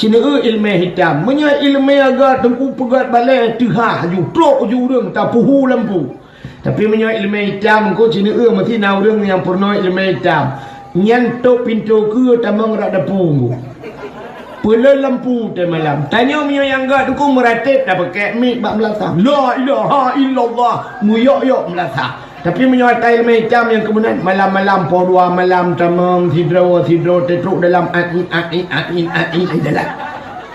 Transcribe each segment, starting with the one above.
Cina ilmu hitam. Menya ilmu agak tengku pegat balai tehah ju trok ju urang tak puhu lampu. Tapi menya ilmu hitam ko cina mesti na urang yang pernah ilmu hitam. Nyantok pintu ke tamang rak dapung. Pula lampu teh malam. Tanya menya yang agak tengku meratip dah pakai mik bak melasah. La ilaha illallah. Muyok-yok melasah. Tapi menyuatai ilmu hitam yang kemudian malam-malam podua malam tamang tidro tetruk dalam ain dalam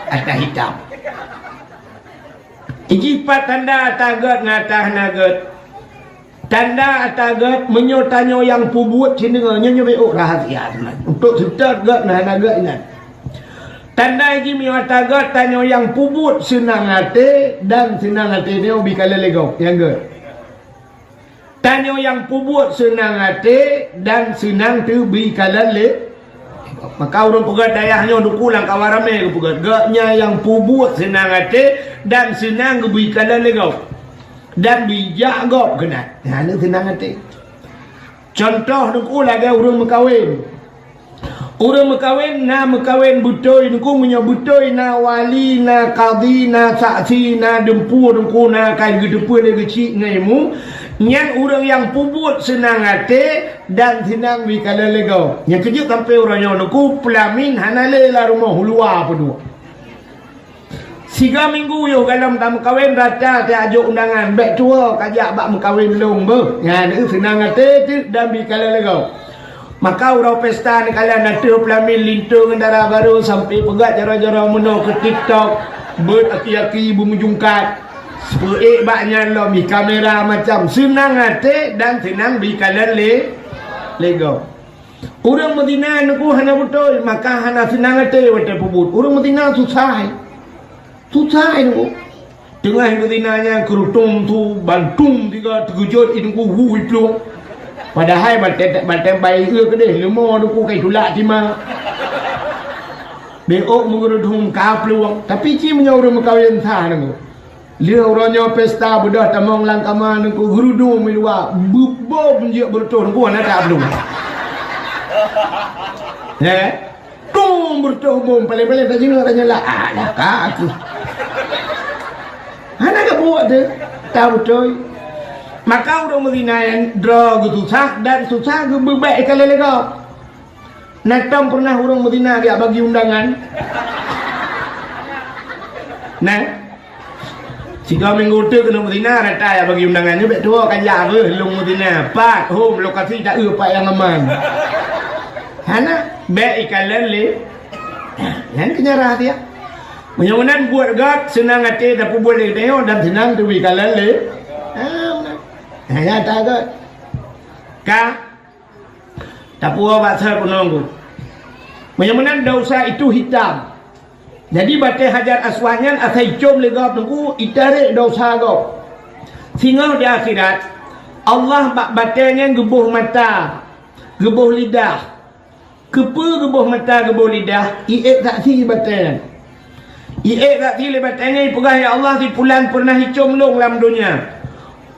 ada hitam. Ijipat tanda atagat ngatah nagat. Tanda atagat menyotanyo yang pubut sindengannya nyobeuk rahasia teman. Untuk setat gat nah nagat ingat. Tanda iji menyatagat tanyo yang pubut senang hati dan senang hati dia bikala legok yang gat. Tanyo yang pubut senang hati dan senang tu bikala le. Maka orang pegat dayahnya untuk pulang kawarame ke pegat. Gaknya yang pubut senang hati dan senang bikala legok. Dan bijak gop kena. Nah, ini senang hati. Contoh untuk lagi orang berkahwin. Orang berkahwin na berkahwin butoi nungku punya butoi na wali na qadi na saksi na dempu nungku na kain gedepu le kecil ngaimu nyan orang yang pubut senang hati dan senang bikala legau. Yang kejut sampai orangnya nungku pelamin hanale la rumah hulua pedua. 3 minggu yo dalam tam kawin rata te ajuk undangan bek tua kajak bak mengkawin belum be. Ngan senang hati dan bikala legau. Maka urau pesta ni kalian ada pelamin lintung darah baru sampai pegat jara-jara meno ke TikTok ber aki-aki ibu menjungkat sepeik baknya lo mi kamera macam senang hati dan senang bi kalian lego. Orang Madinah nuku hana betul maka hana senang hati wate pubut. Orang Madinah susah nuku. Tengah Madinahnya kerutung tu bantung tiga terkejut itu hui pelung. Padahal batai bayi ke deh lemo tu kai tulak cima. Beok mengerudung kapluang tapi ci menyorong kawin sa nang. Dia orangnya pesta bedah tamong langkama nang gerudung milua bubo punjak bertuh nang ana tak belum. Tung bertuh bom paling-paling tak jinga tanya lah ada ka aku. Ana ka buat tu tahu betul. Maka orang Madinah yang draw susah dan susah ke berbaik kali lagi. Natam pernah orang Madinah dia bagi undangan. Nah, 3 minggu tu kena Madinah rata ya bagi undangannya baik tua kaya ke long Madinah. Pak home lokasi tak pak yang aman. Hana baik kalian le. Yang kenyarah dia. Mudah-mudahan buat gak senang hati tapi boleh tengok dan senang tu kalian le. Hanya tak ka tak puas bahasa penunggu. Mudah-mudahan dosa itu hitam. Jadi batai hajar aswanya asai com legap tunggu itarik dosa go. Sehingga di akhirat Allah bak batainya gebuh mata, gebuh lidah. Kepa gebuh mata, gebuh lidah, iek tak si batai. Iek tak si batainya pegah ya Allah si pulan pernah hicom long dalam dunia.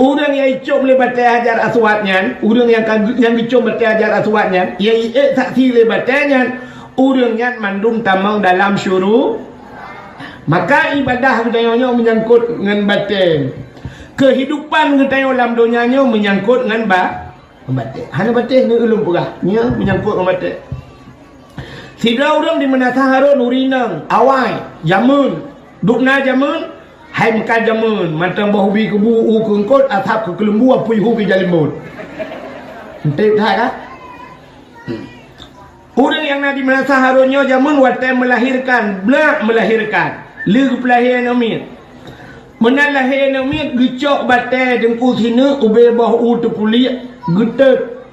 Orang yang icom le batai hajar aswatnya, orang yang icom batai hajar aswatnya, yang saksi le batainya, orang yang mandung tamang dalam syuruk. Maka ibadah ketanya menyangkut dengan batai. Kehidupan ketanya dalam dunianya menyangkut dengan batai. Hanya batai ni ulum pula, nya menyangkut dengan batai. Sidra orang di mana saharun urinang, awai, jamun, dukna jamun. Hai maka jamun matang bahubi kebu ukengkot atap ke kelembu apui hubi jalimbut. Entah tak? Orang yang nanti merasa harusnya jamun watai melahirkan, belak melahirkan. Lir pelahiran umit. Menalahiran umit gecok batai dengku sini ube bahu tepulik getet.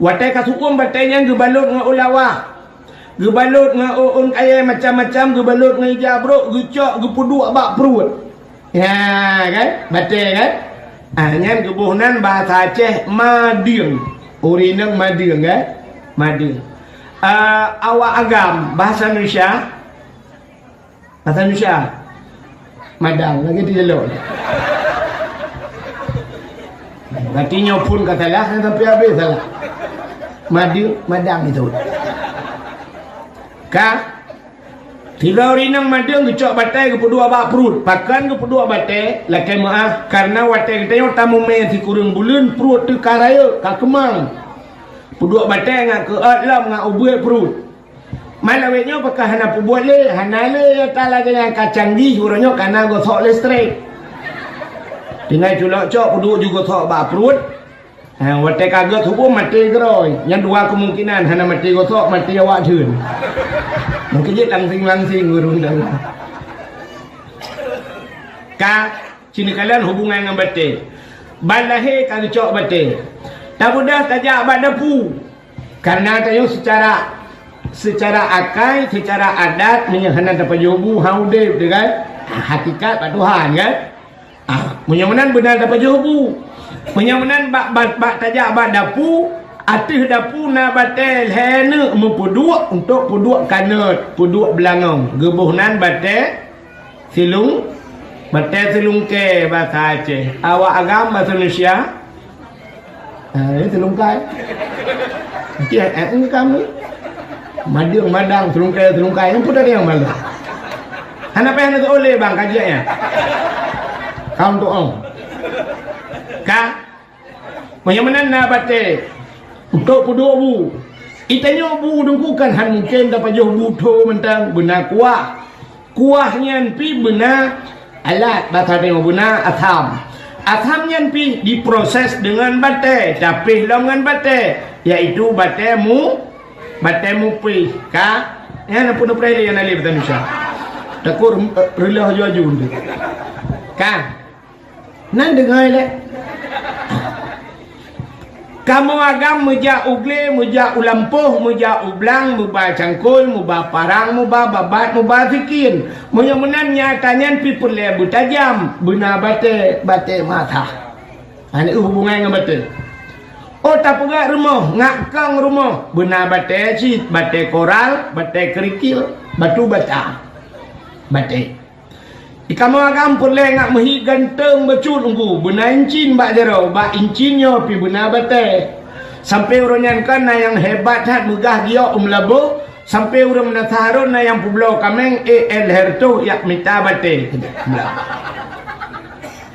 Watai kasukum batainya gebalut dengan ulawah. Gebalut dengan on kaya macam-macam, gebalut dengan ijabrok, gecok, gepuduk abak perut. Ya kan? Batai kan? Hanya gebuhnan bahasa Aceh mading. Urinang mading kan? Mading. Awak agam bahasa Indonesia. Bahasa Indonesia. Madang lagi di jalur. Artinya pun katalah sampai habis salah. Mading, madang itu. Ka Tilau rinang madang kecok batai ke pedua bak perut. Pakan ke pedua batai, lakai maaf karena watai kita yang tamu main si kurung bulan perut tu karaya, kakemang. Pedua batai ngak ke atlam ngak ubuat perut. Malawetnya apakah hana buat le, hana le tala dengan kacang di urangnya karena gosok le straight. Dengan culak cok pedua juga gosok bak perut. Watai kaget hukum mati geroi. Yang dua kemungkinan hana mati gosok, mati awak jun. Mungkin dia langsing-langsing urung dah. Ka sini kalian hubungan dengan batin. Balahe kalau cok batin. Tak mudah tajak bak dapu. Karena tayo secara akal, secara adat menyahanan dapat jobu haudep dengan hakikat pak Tuhan kan. Menyamanan benar dapat jobu. Menyamanan bak tajak bak dapu. Atih dapu na batel hene mempuduk untuk puduk kanut, puduk belangong. Gebuhnan batel silung, batel silung ke bahasa Aceh. Awak agam bahasa Indonesia. Ini silung kai. Nanti ini kamu. Madang, silung kai. Ini pun ada yang malu. Anak apa yang nak oleh bang kajiannya? Kau untuk om. Kah? Macam na batel? Untuk puduk bu. Itanya bu dengkukan han mungkin dapat jauh buto mentang benar kuah. Kuahnya pi benar alat bahasa tengok benar atham. Athamnya pi diproses dengan batai, tapi dengan batai iaitu batemu pi ka. Ya nak pun pray yang alif bahasa Indonesia. Takur relah jaju tu. Ka. Nan dengar le. Kamu agam muja ugle, muja ulampuh, muja ublang, muba cangkul, muba parang, muba babat, muba fikin. Munya-munan nyatanya pipul lebu tajam, benar bate mata. Ini hubungan dengan bate. Oh tak pegak rumah, ngakang rumah, benar bate cit, bate koral, bate kerikil, batu bata, bate. Kamu agam perle ngak mehi ganteng becut unggu benar incin bak jero bak incinnya pi benar bate sampai uronyan kan na yang hebat hat megah dia umlabo sampai urang menatharon na yang publo kameng el herto yak mita bate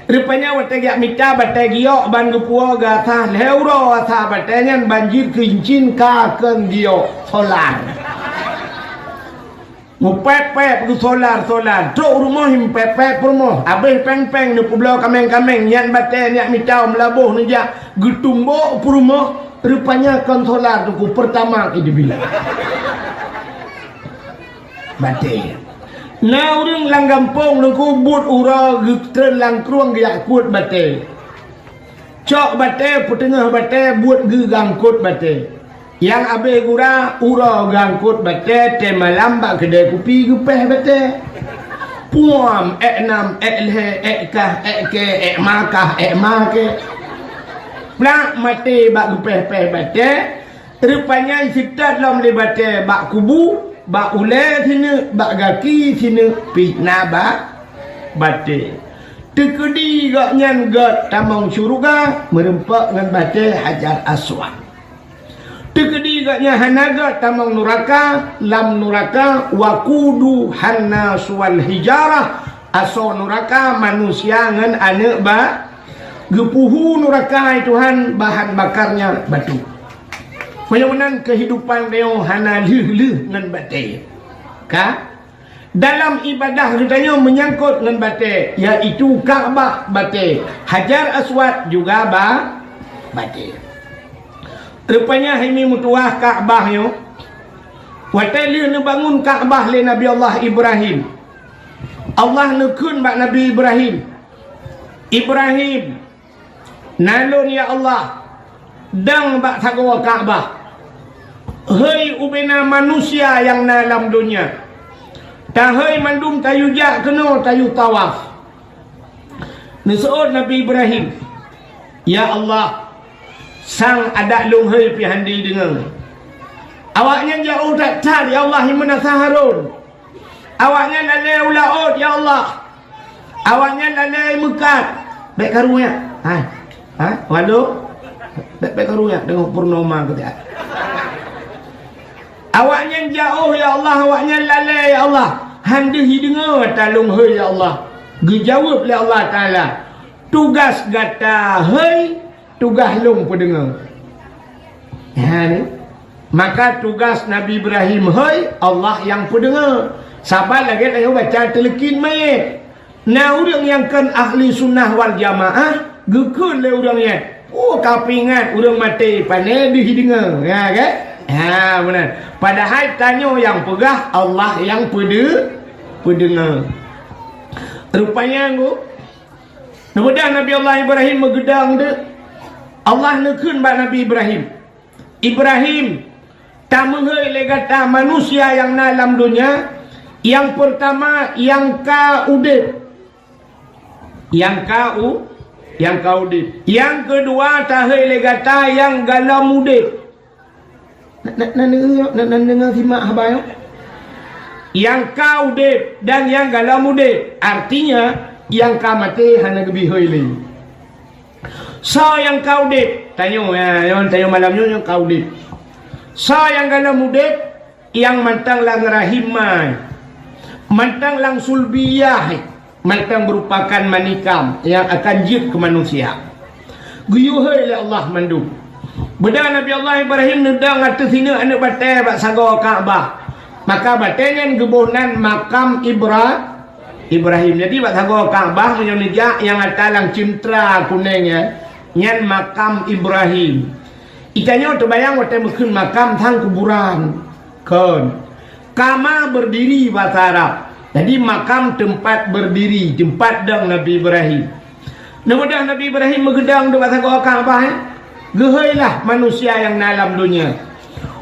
rupanya wate yak mita bate giok ban gupua gatha leuro atha bate nyan banjir kincin ka ken dia solar Mupepep tu solar. Truk rumah him pepep rumah. Habis peng-peng ni pulau kameng-kameng. Yang baten yang mitau melabuh ni jak. Getumbuk rumah. Rupanya kan solar tu pertama ini bila. Baten. Nah orang lang kampung tu but ura getren lang kruang giak kut baten. Cok baten putengah baten buat gegang kut baten. Yang abe gura ura gangkut bate te malam bak kedai kopi gepeh bate puam nam lhe kah ke makah make plak mate bak gepeh bate rupanya sitat lam le bate bak kubu bak ule sini bak gaki sini pitna bak bate tekedi gak nyan gat tamang syurga merempak ngan bate Hajar Aswad. Tekedi gaknya hanaga tamang nuraka lam nuraka wakudu hannas wal hijarah aso nuraka manusia ngan anak ba gepuhu nuraka Tuhan bahan bakarnya batu. Menyamanan kehidupan dia hana leh ngan bate. Ka dalam ibadah ditanya menyangkut ngan bate iaitu Kaabah bate, Hajar Aswad juga bate. Rupanya ini mutuah Kaabah yo. Wateli ni bangun Kaabah le Nabi Allah Ibrahim. Allah nekun bak Nabi Ibrahim. Ibrahim nalun ya Allah dang bak tagawa Kaabah. Hei ubena manusia yang dalam dunia. Tahai mandum tayu jak kena tayu tawaf. Nis'ud Nabi Ibrahim. Ya Allah sang adak lunghai pi handi dengan awaknya jauh tak tar ya Allah himna saharun awaknya lalai ulaud ya Allah awaknya lalai mekat baik karunya waduh baik karunya dengan purnama kita awaknya jauh ya Allah awaknya lalai ya Allah hang dehi dengar talung hei ya Allah. Dijawab oleh Allah Taala. Tugas gata hei, tugas long pendengar. Ha ni. Maka tugas Nabi Ibrahim hei, Allah yang pendengar. Sabar lagi ayo baca telekin mayit. Nah orang yang kan ahli sunnah wal jamaah, gekun le orang yang. Oh kapingat orang mati pandai didengar. Ya kan? Ha benar. Padahal tanya yang pegah, Allah yang pendengar. Rupanya aku kemudian Nabi Allah Ibrahim megedang dia. Allah nekun bak Nabi Ibrahim tak menghei legata manusia yang dalam dunia. Yang pertama yang ka udip. Yang ka udip. Yang kedua tahei legata yang galam udip. Nak dengar simak habai. Yang ka udip dan yang galam udip. Artinya yang ka mati hana gebi hei le. So yang ka udip, tanya malam ni yang ka udip. So yang galam udip yang mantang lang rahimai. Mantang lang sulbiyah, mantang merupakan manikam yang akan jid ke manusia. Guyuhai oleh Allah mandu. Beda Nabi Allah Ibrahim nedang atas sini anak batai bak sago Kaabah. Maka batainya gebunan makam Ibrahim. Jadi bak sago Kaabah menyonijak yang atalang cintra kuningnya nyan makam Ibrahim. Itanya terbayang waktu mungkin makam tang kuburan. Kan. Kama berdiri bahasa Arab. Jadi makam tempat berdiri, tempat dang Nabi Ibrahim. Kemudian Nabi Ibrahim megedang di bahasa Kaabah. Gehailah manusia yang dalam dunia.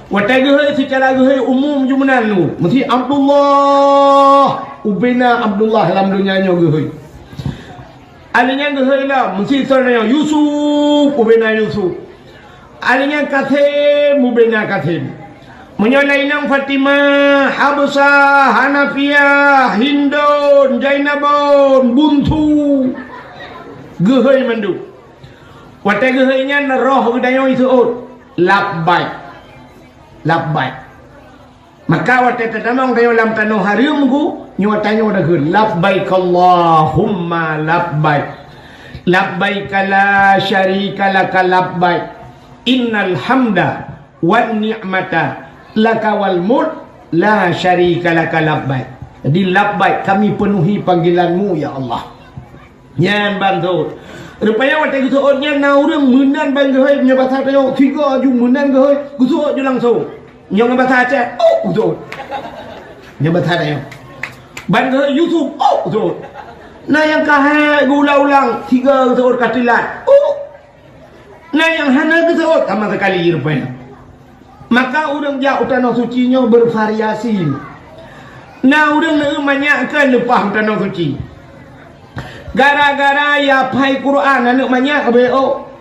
Watai gehai secara gehai umum jumenan lu. Mesti Abdullah, ubena Abdullah dalam dunia nya gehai. Alinya gehailah mesti seorang Yusuf, ubena Yusuf. Alinya Kathim, ubena Kathim. Menyalainang Fatimah, Habsah, Hanafiyah, Hindun, Jainabun, Buntu. Gehai mandu. Watai gehainya roh gedaya itu labbaik. Maka watai tetamang dayo lam tanu hariumku nyuatanya udah ge labbaik Allahumma labbaik. Labbaik la syarika laka labbaik. Innal hamda wan ni'mata laka wal mulk la syarika laka labbaik. Jadi labbaik, kami penuhi panggilanmu ya Allah. Nyan bantu. Rupanya waktu itu orangnya naurang menan bang gehai punya bahasa tayo tiga ju menan gehai gusuk je langsung. Yang bahasa Aceh, oh gusuk. Yang bahasa tayo. Bang gehai Yusuf, oh gusuk. Nah yang kahai gula-ulang tiga gusuk katilat. Oh. Nah yang hana gusuk sama sekali rupanya. Maka orang jauh tanah sucinya bervariasi. Nah orang manyakkan lepah tanah suci. Gara-gara ya pai Quran anak banyak beo.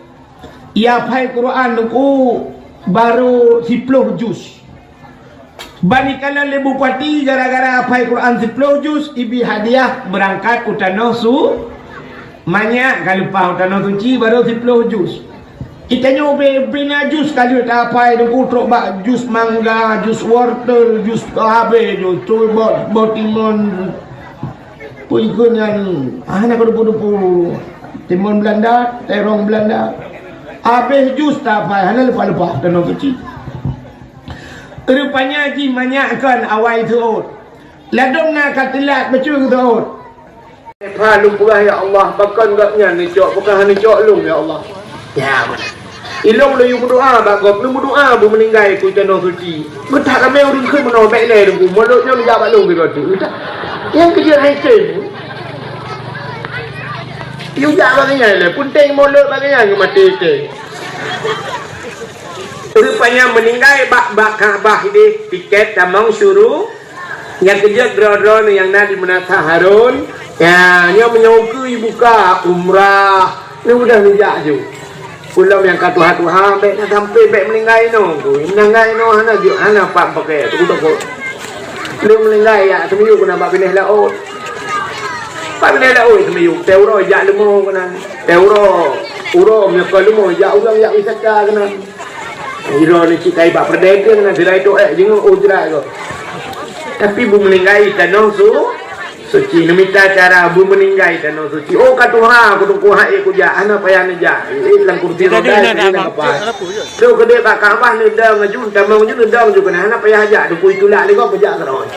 Ya pai Quran aku baru 10 juz. Banikala lebu pati gara-gara pai Quran 10 juz ibi hadiah berangkat utano su banyak kalau pau utano suci baru 10 juz. Itanya bina juz kali tak pai aku trok bak juz mangga, juz wortel, juz kabe, juz botimon. Puikun yang anak berpudu-pudu timun Belanda, terong Belanda. Habis jus tak apa, hanya lepas-lepas tanah kecil. Rupanya ji manyakkan awal itu. Ladong nak katilat betul itu. Palu pula ya Allah, bahkan enggaknya ni cok, bukan hanya cok lung ya Allah. Ya benar. Ilong lu yang berdoa, bagop lu berdoa bu meninggal ku tanah suci. Betak kami orang ke menolak leh dulu. Mulutnya menjawab lung gitu tu. Yang kerja hasil juga bagainya lah punting mulut bagainya yang mati ke rupanya meninggal bak Kaabah ini tiket tamang suruh yang kerja dro-dro yang nadi menata Harun ya yang menyokui buka umrah ni udah nijak je pulau yang kata Tuhan baik sampai baik meninggal hana je hana pak pakai tu tak lu meninggal ya seminggu kena bak pindah laut pak pindah laut seminggu teuro jak lemo kena teuro uro punya lemo jak orang jak wisata kena iro ni cikai bak perdagang kena dirai tu jangan ujra ko Tapi bu meninggai tanah suci. Namita cara bu meninggai tanah suci. Oh katuha aku tuh hai ku ja ana payah ni ja. Lang kursi roda ni apa. Do gede ba Kaabah ni dang ngajun tamang ju dang ju kana ana payah ja du ku itulah ni ko pejak keroi.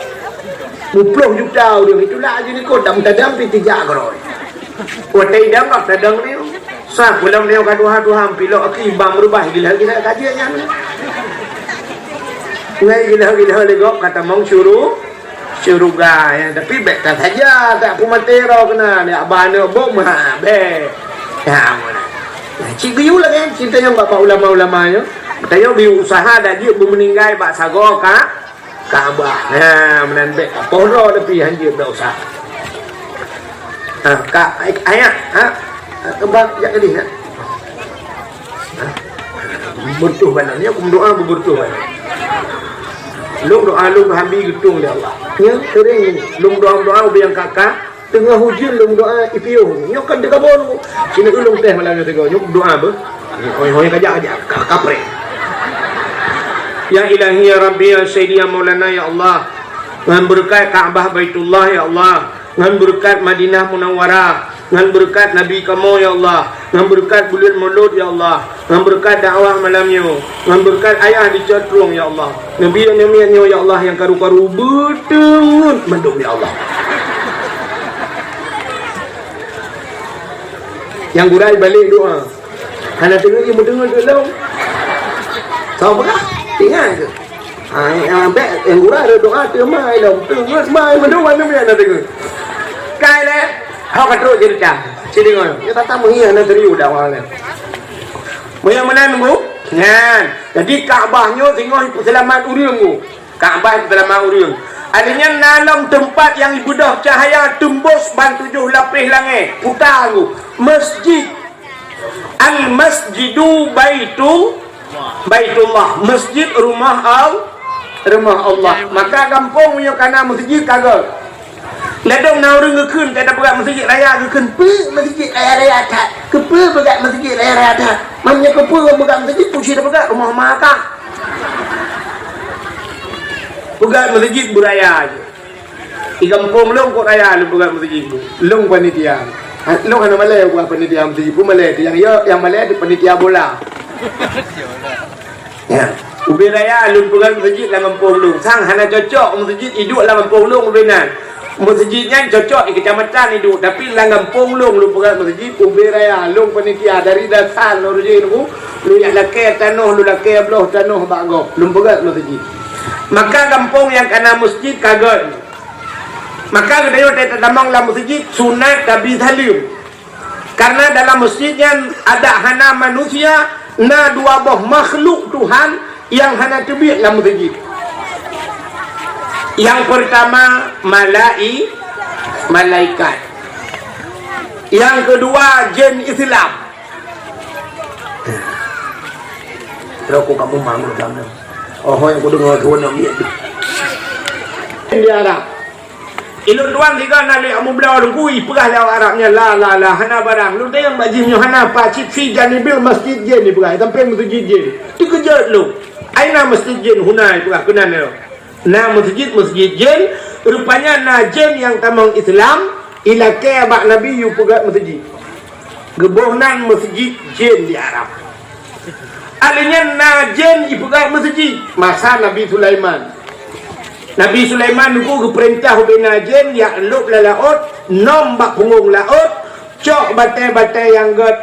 20 juta dia itulah aja ni ko dam tadam pi tijak keroi. Ko tai dam nak tadang ni. Sa pulang dia katuha pilok aki bang berubah gila kita kajiannya. Ngai gila legok kata mong syuruga ya tapi bet tak saja tak pumatero kena ni abane bom ha be ya mana cik biu lah kan cinta yang bapak ulama-ulama yo tayo biu usaha dah dia meninggai bak sago Kaabah nah menan bet poro tapi hanjir dah usaha kak ayat tebak jak tadi ha bertuh banan ni aku doa bertuh banan lung doa lung habis getung dia Allah. Ya, sering lung doa yang kakak tengah hujan lung doa ipiu. Nyok kan dekabon. Sini ulung teh malam tengok nyok doa apa? Hoi kajak kapre. Ya ilahi ya rabbi ya sayyidi ya maulana ya Allah. Ngan berkat Kaabah Baitullah ya Allah. Ngan berkat Madinah Munawwarah. Ngan berkat Nabi kamu ya Allah. Ngan berkat bulan Maulud ya Allah. Ngan berkat dakwah malamnya. Ngan berkat ayah di Catrung ya Allah. Nabi dan Nabi ya Allah yang karu-karu berdengut mendung ya Allah. Yang gurai balik doa. Hana tengok dia berdengut dulu. Tahu apa? Tinggal ke? Yang gurai ada doa temai dah. Dengut mai mendung mana nak tengok. Kai le. Hau katro cerita. Sini ngono. Ya tata mengia nak teriu dakwah le. Moyang mana nunggu? Ngan. Jadi Kaabahnya tengok selamat urang tu. Kaabah selamat urang. Adanya dalam tempat yang ibadah cahaya tembus ban 7 lapis langit. Putar tu. Masjid. Al-Masjidu Baitullah. Masjid rumah Allah. Maka kampung punya kana masjid kagak. Ladong na orang ngekun tak ada berat masjid raya ngekun masjid raya tak kepe berat masjid raya tak mamnya kepe berat masjid pusi dah berat rumah makan berat masjid beraya aja di kampung long kok raya lu berat masjid long panitia long ana malay buat panitia masjid pun malay yang malay di panitia bola ya ubi raya lu berat masjid lah kampung long sang hana cocok masjid hidup lah kampung long ubinan masjidnya cocok di kecamatan itu tapi langgang ponglong lu pegang masjid umbi raya long panitia dari dasar lu rejin lu yang laki tanah lu laki belah tanah bagok lu pegang masjid maka kampung yang kena masjid kagak maka kedayo tak tamang dalam masjid sunat tapi salim karena dalam masjidnya ada hana manusia na dua buah makhluk Tuhan yang hana tebik dalam masjid. Yang pertama malaikat. Yang kedua jin Islam. Rokok kamu mamu kamu. Oh yang aku dengar tuan nak lihat. Dia Arab. Ilun tuan tiga nali amu belau dengkui perah lawa Arabnya la hana barang. Lu tengok bajimnya hana pacit fi janibil masjid jin ni perah. Sampai masjid jin. Dikejut lu. Aina masjid jin hunai perah kenan lu. Nah masjid jin rupanya najin yang tamang Islam ilakai abak Nabi yu pegat masjid gebohnan masjid jin di Arab alinya najin ipegat masjid masa Nabi Sulaiman nuku keperintah ubi najin yang lup lalaut nombak punggung laut cok batai-batai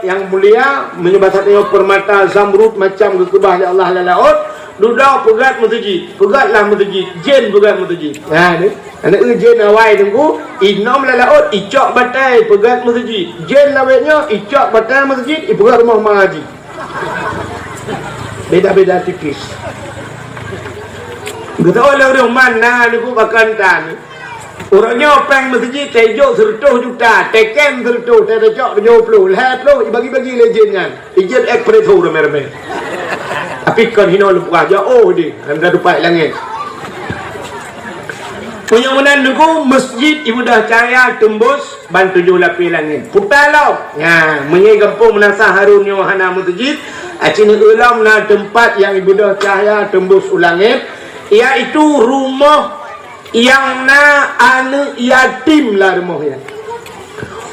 yang mulia menyebabkan permata zamrud macam kekebah Allah lalaut duda pegat masjid, pegatlah masjid, jin pegat masjid. Ni, anak jin awai tunggu, inom lalaut, icok batai pegat masjid. Jin lawetnya, icok batai masjid, pegat rumah mengaji. Beda-beda tipis. Kata orang mana ni pun bakantan. Orangnya peng masjid, tejo 100 juta, teken 100, tejo 70, lihat lo, bagi-bagi lejennya. Ijin ekpretor ramai-ramai. Tapi kan hina lu buka jauh dia anda dapat langit punya menan nunggu masjid ibadah cahaya tembus ban 7 lapis langit putar lo ya menyai kampung menasah harunnya hana masjid acini ulam na tempat yang ibadah cahaya tembus langit iaitu rumah yang na anak yatim lah rumahnya.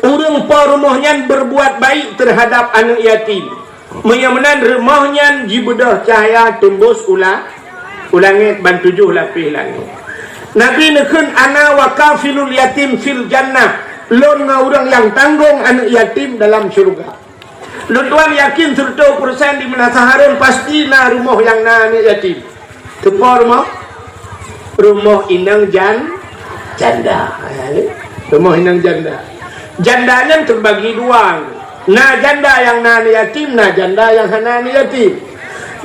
Orang pa rumahnya berbuat baik terhadap anak yatim. Menyamanan rumahnya jibedah cahaya tembus ulangit ban 7 lapis langit. Nabi nekun ana wa kafilul yatim fil jannah. Lon orang yang tanggung anak yatim dalam syurga. Lon tuan yakin 100% di Menasaharun pasti na rumah yang na anak yatim. Tepa rumah inang janda. Rumah inang janda. Jandanya terbagi 2. Na janda yang nani yatim, na janda yang hanani yatim.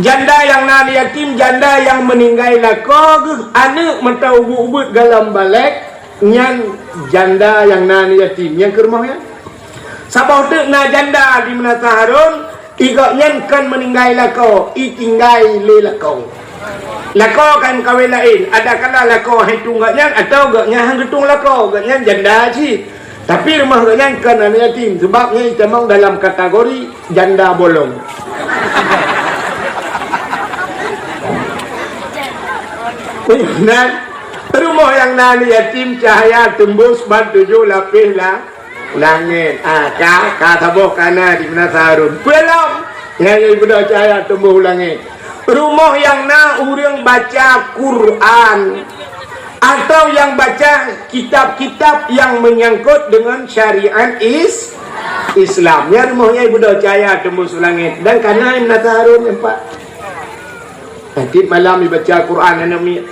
Janda yang nani yatim, janda yang meninggal lako, anak mentau ubud galam balik, nyan janda yang nani yatim. Yang ke rumahnya. Sabah tu na janda di Menasaharun, igaknya kan meninggal lako, itinggal le lako. Lako kan kawin lain. Ada kala lako hitung gaknya atau gaknya hang hitung lako, gaknya janda sih. Tapi rumah gaknya kan anak yatim sebabnya kita mau dalam kategori janda bolong. Nah, rumah yang nani yatim cahaya tembus ban 7 lapis langit. Kata boh kana di Menasaharun. Belum. Yang ibu cahaya tembus langit. Rumah yang na orang baca Quran atau yang baca kitab-kitab yang menyangkut dengan syariat Islam. Ya rumahnya ibu dah cahaya tembus langit. Dan karena Ibn Menasaharun nampak. Nanti malam baca Quran namanya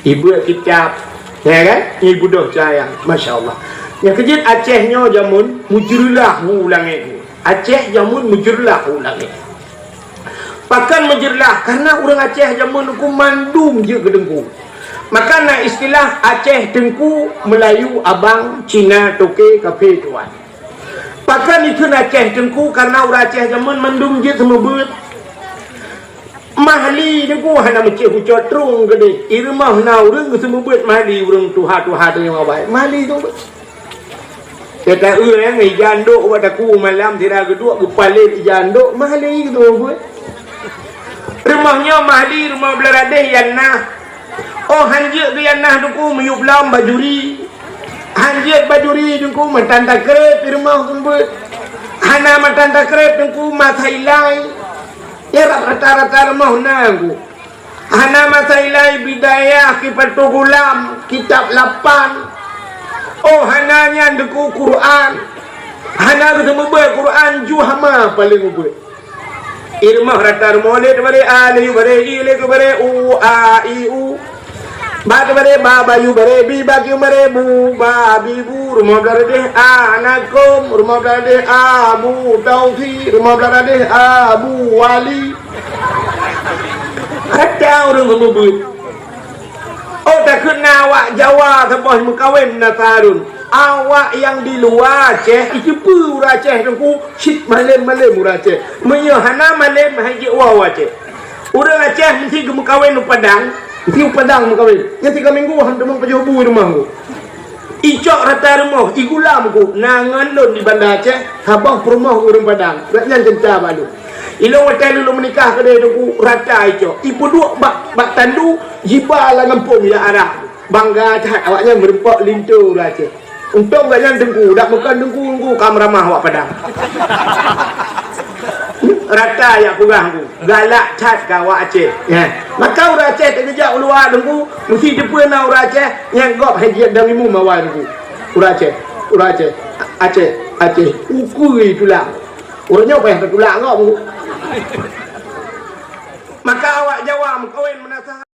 ibu kitab. Ya kan? Ibu dah cahaya. Masya Allah. Yang kejut Acehnya jamun mujurlah langit. Aceh jamun mujurlah langit. Pakan menjerlah karena orang Aceh zaman aku mandum je ke dengku. Makanya istilah Aceh dengku Melayu abang Cina toke kafe tuan. Pakan itu Aceh dengku karena orang Aceh zaman mandum je semua bet. Mahli dengku hana macam hucat terung gede. Irmah na orang semua bet mahli orang tuha tu yang abai. Mahli tu. Kata yang janduk buat aku malam tidak kedua kepala janduk mahli gitu buat. Rumahnya mahli rumah beladeh yang nah. Oh hanjir tu yang nah duku meyup lam bajuri. Hanjir bajuri duku matanta krep di rumah kumpul. Hana matanta krep duku masailai. Ya rata-rata rumah naku. Hana masailai bidayah kipatu gulam kitab 8. Oh hananya duku Quran. Hana ketemu Quran juhama paling ubud. Irmah rata rumah le bare ali bare ile ke bare u a i u ba bare ba ba yu bare bi ba yu bare bu ba bi bu rumah bare deh anakum rumah bare deh abu taufi rumah bare deh abu wali rata orang ngebut. Oh tak kena awak Jawa sebab mengkawin Menasaharun. Awak yang di luar Aceh itu pun Aceh dengku sit malam Aceh menyahana malam haji wow Aceh. Orang Aceh mesti kawin di Padang, mesti Padang kawin. Yang 3 minggu hang demang pajobu rumah ku. Icok rata rumah igulam ku nangan lon di Bandar Aceh, habang rumah orang Padang. Raknya jenta balu. Ilong hotel lu menikah kedai dengku rata icok. Ibu dua bak tandu jibal ngampung ya arah. Bangga cat awaknya merempak lintu Aceh. Untung gaknya dengku, dak makan dengku kamramah awak Padang. Rata ya kurang ku. Galak cat ka awak Aceh. Ya. Maka orang Aceh tak kejak luar dengku, mesti depan orang Aceh yang gop haji dan imu mawai dengku. Orang Aceh. Aceh. Ukui tulang. Orangnya apa yang tertulang kau? Maka awak Jawa mengkawin Menasaharun.